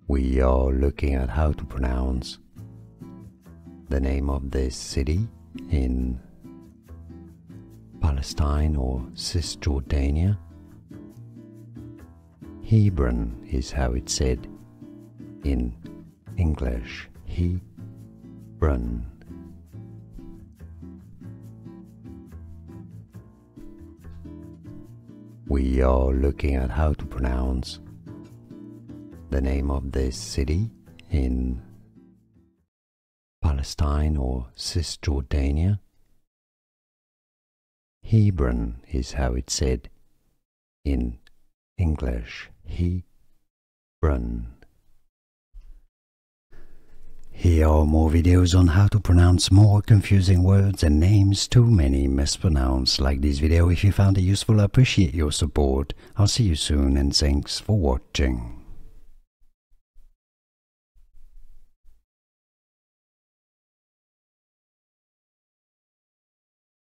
We are looking at how to pronounce the name of this city in Palestine or Cisjordania. Hebron is how it's said in English. Hebron. We are looking at how to pronounce the name of this city in Palestine or Cisjordania. Hebron is how it's said in English. Hebron. Here are more videos on how to pronounce more confusing words and names too many mispronounced. Like this video if you found it useful. I appreciate your support. I'll see you soon and thanks for watching.